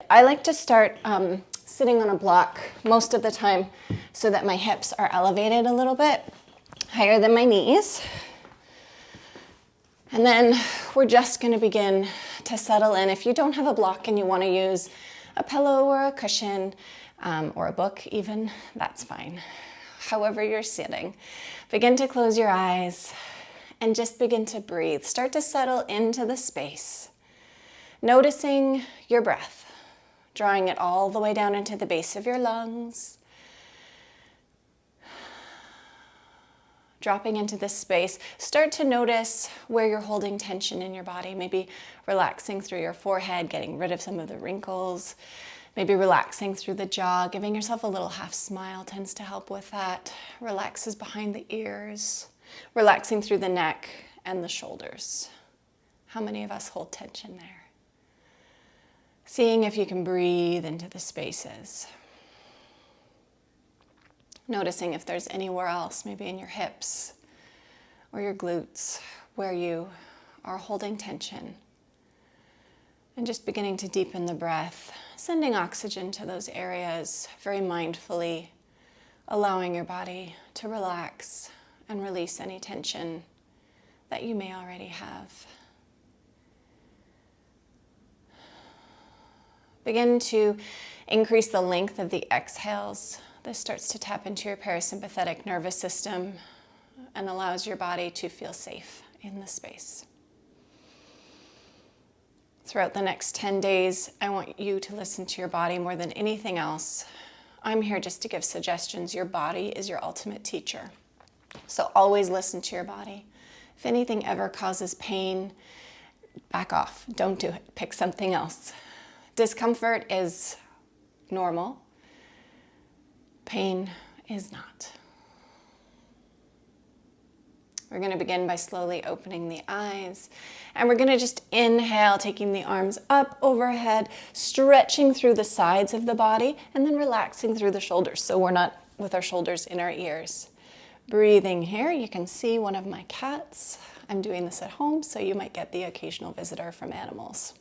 I like to start sitting on a block most of the time so that my hips are elevated a little bit higher than my knees. And then we're just going to begin to settle in. If you don't have a block and you want to use a pillow or a cushion or a book even, that's fine. However you're sitting, begin to close your eyes and just begin to breathe. Start to settle into the space, noticing your breath, drawing it all the way down into the base of your lungs, dropping into this space. Start to notice where you're holding tension in your body, maybe relaxing through your forehead, getting rid of some of the wrinkles, maybe relaxing through the jaw, giving yourself a little half smile tends to help with that. Relaxes behind the ears, relaxing through the neck and the shoulders. How many of us hold tension there? Seeing if you can breathe into the spaces. Noticing if there's anywhere else, maybe in your hips or your glutes, where you are holding tension. And just beginning to deepen the breath, sending oxygen to those areas very mindfully, allowing your body to relax and release any tension that you may already have. Begin to increase the length of the exhales. This starts to tap into your parasympathetic nervous system and allows your body to feel safe in the space. Throughout the next 10 days, I want you to listen to your body more than anything else. I'm here just to give suggestions. Your body is your ultimate teacher. So always listen to your body. If anything ever causes pain, back off. Don't do it. Pick something else. Discomfort is normal. Pain is not. We're going to begin by slowly opening the eyes. And we're going to just inhale, taking the arms up overhead, stretching through the sides of the body, and then relaxing through the shoulders so we're not with our shoulders in our ears. Breathing here. You can see one of my cats. I'm doing this at home, so you might get the occasional visitor from animals.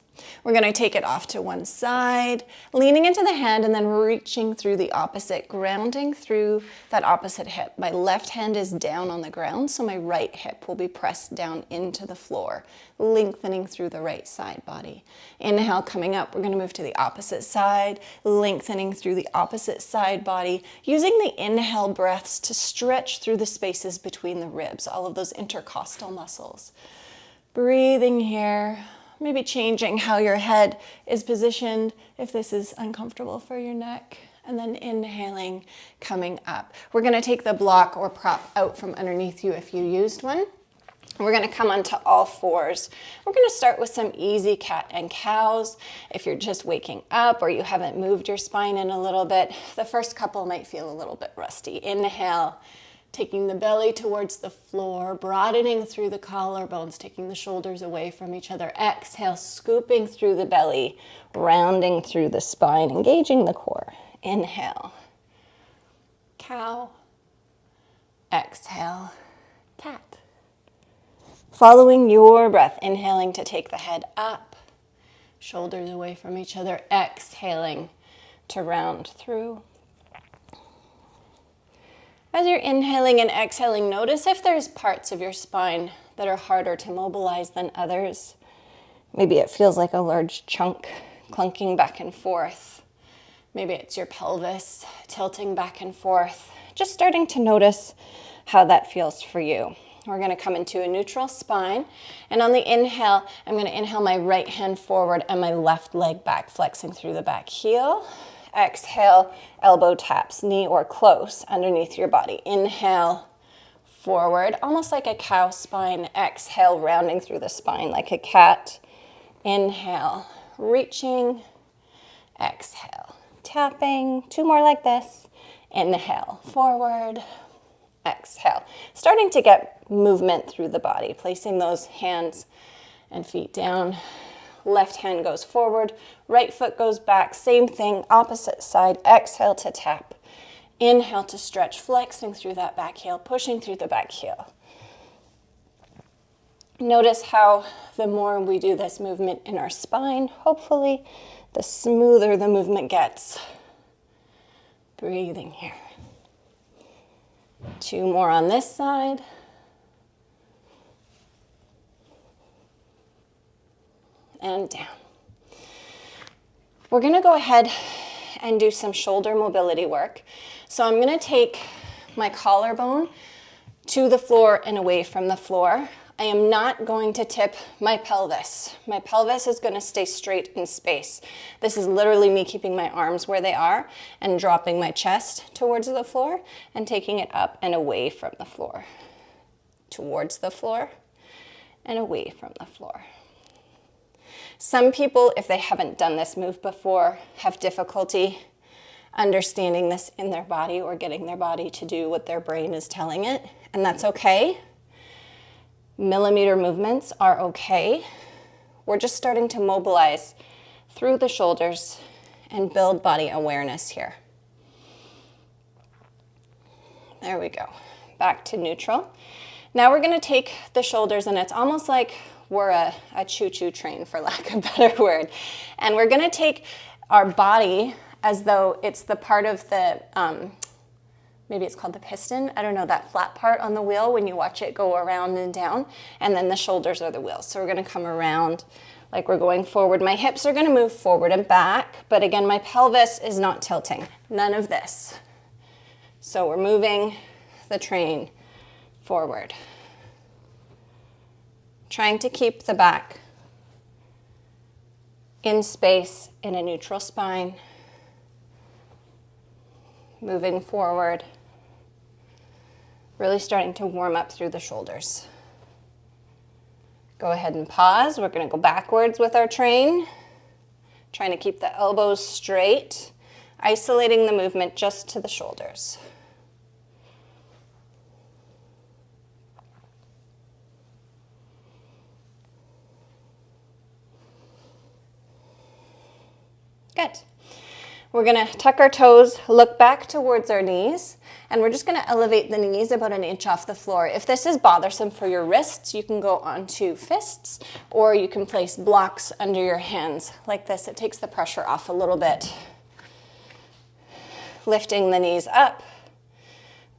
We're going to take it off to one side, leaning into the hand and then reaching through the opposite, grounding through that opposite hip. My left hand is down on the ground, so my right hip will be pressed down into the floor, lengthening through the right side body. Inhale, coming up, we're going to move to the opposite side, lengthening through the opposite side body, using the inhale breaths to stretch through the spaces between the ribs, all of those intercostal muscles. Breathing here. Maybe changing how your head is positioned if this is uncomfortable for your neck. And then inhaling, coming up. We're going to take the block or prop out from underneath you if you used one. We're going to come onto all fours. We're going to start with some easy cat and cows. If you're just waking up or you haven't moved your spine in a little bit, the first couple might feel a little bit rusty. Inhale. Taking the belly towards the floor, broadening through the collarbones, taking the shoulders away from each other. Exhale, scooping through the belly, rounding through the spine, engaging the core. Inhale, cow. Exhale, cat. Following your breath, inhaling to take the head up, shoulders away from each other. Exhaling to round through. As you're inhaling and exhaling, notice if there's parts of your spine that are harder to mobilize than others. Maybe it feels like a large chunk clunking back and forth. Maybe it's your pelvis tilting back and forth. Just starting to notice how that feels for you. We're going to come into a neutral spine. And on the inhale, I'm going to inhale my right hand forward and my left leg back, flexing through the back heel. Exhale, elbow taps, knee or close underneath your body. Inhale, forward, almost like a cow spine. Exhale, rounding through the spine like a cat. Inhale, reaching. Exhale, tapping. Two more like this. Inhale, forward. Exhale. Starting to get movement through the body, placing those hands and feet down. Left hand goes forward, right foot goes back, same thing, opposite side. Exhale to tap. Inhale to stretch, flexing through that back heel, pushing through the back heel. Notice how the more we do this movement in our spine, hopefully, the smoother the movement gets. Breathing here. 2 more on this side. And down. We're going to go ahead and do some shoulder mobility work. So I'm going to take my collarbone to the floor and away from the floor. I am not going to tip my pelvis. My pelvis is going to stay straight in space. This is literally me keeping my arms where they are and dropping my chest towards the floor and taking it up and away from the floor. Towards the floor and away from the floor. Some people, if they haven't done this move before, have difficulty understanding this in their body or getting their body to do what their brain is telling it, and that's okay. Millimeter movements are okay. We're just starting to mobilize through the shoulders and build body awareness here. There we go. Back to neutral. Now we're going to take the shoulders, and it's almost like we're a choo-choo train, for lack of a better word. And we're going to take our body as though it's the part of the, maybe it's called the piston. I don't know, that flat part on the wheel when you watch it go around and down. And then the shoulders are the wheels. So we're going to come around like we're going forward. My hips are going to move forward and back. But again, my pelvis is not tilting. None of this. So we're moving the train forward. Trying to keep the back in space in a neutral spine. Moving forward. Really starting to warm up through the shoulders. Go ahead and pause. We're going to go backwards with our train. Trying to keep the elbows straight. Isolating the movement just to the shoulders. Good. We're going to tuck our toes, look back towards our knees, and we're just going to elevate the knees about an inch off the floor. If this is bothersome for your wrists, you can go onto fists, or you can place blocks under your hands like this. It takes the pressure off a little bit. Lifting the knees up,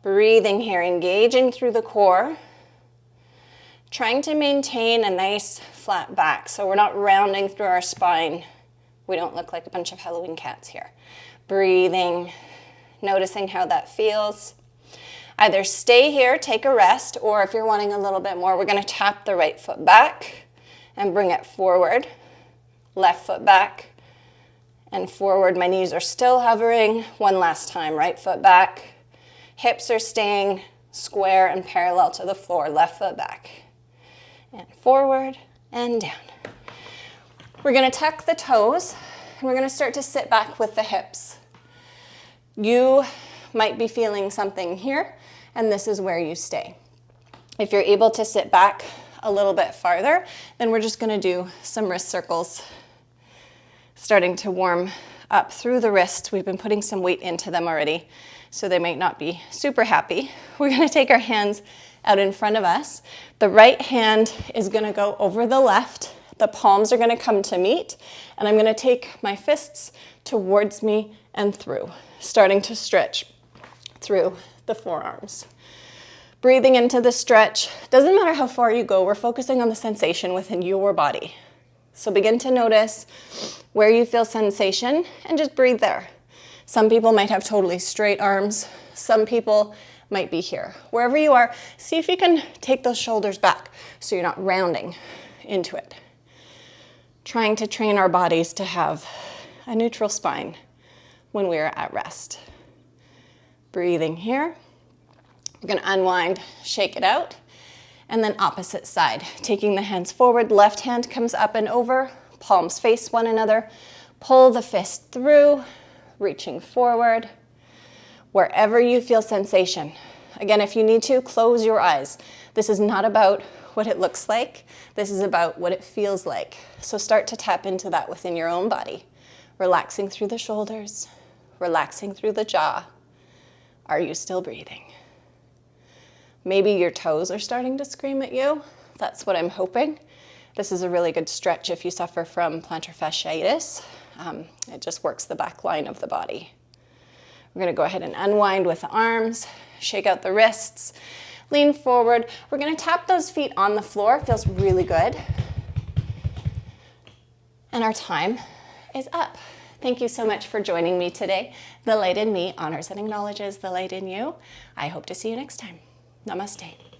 breathing here, engaging through the core, trying to maintain a nice flat back so we're not rounding through our spine. We don't look like a bunch of Halloween cats here. Breathing, noticing how that feels. Either stay here, take a rest, or if you're wanting a little bit more, we're going to tap the right foot back and bring it forward. Left foot back and forward. My knees are still hovering. One last time, right foot back. Hips are staying square and parallel to the floor. Left foot back and forward and down. We're going to tuck the toes, and we're going to start to sit back with the hips. You might be feeling something here, and this is where you stay. If you're able to sit back a little bit farther, then we're just going to do some wrist circles, starting to warm up through the wrists. We've been putting some weight into them already, so they might not be super happy. We're going to take our hands out in front of us. The right hand is going to go over the left. The palms are going to come to meet, and I'm going to take my fists towards me and through, starting to stretch through the forearms. Breathing into the stretch. Doesn't matter how far you go, we're focusing on the sensation within your body. So begin to notice where you feel sensation and just breathe there. Some people might have totally straight arms. Some people might be here. Wherever you are, see if you can take those shoulders back so you're not rounding into it. Trying to train our bodies to have a neutral spine when we are at rest. Breathing here. We're going to unwind, shake it out, and then opposite side. Taking the hands forward, left hand comes up and over, palms face one another. Pull the fist through, reaching forward. Wherever you feel sensation. Again, if you need to, close your eyes. This is not about what it looks like. This is about what it feels like. So start to tap into that within your own body. Relaxing through the shoulders, relaxing through the jaw. Are you still breathing? Maybe your toes are starting to scream at you. That's what I'm hoping. This is a really good stretch if you suffer from plantar fasciitis. It just works the back line of the body. We're going to go ahead and unwind with the arms, shake out the wrists, lean forward. We're going to tap those feet on the floor. It feels really good. And our time is up. Thank you so much for joining me today. The light in me honors and acknowledges the light in you. I hope to see you next time. Namaste.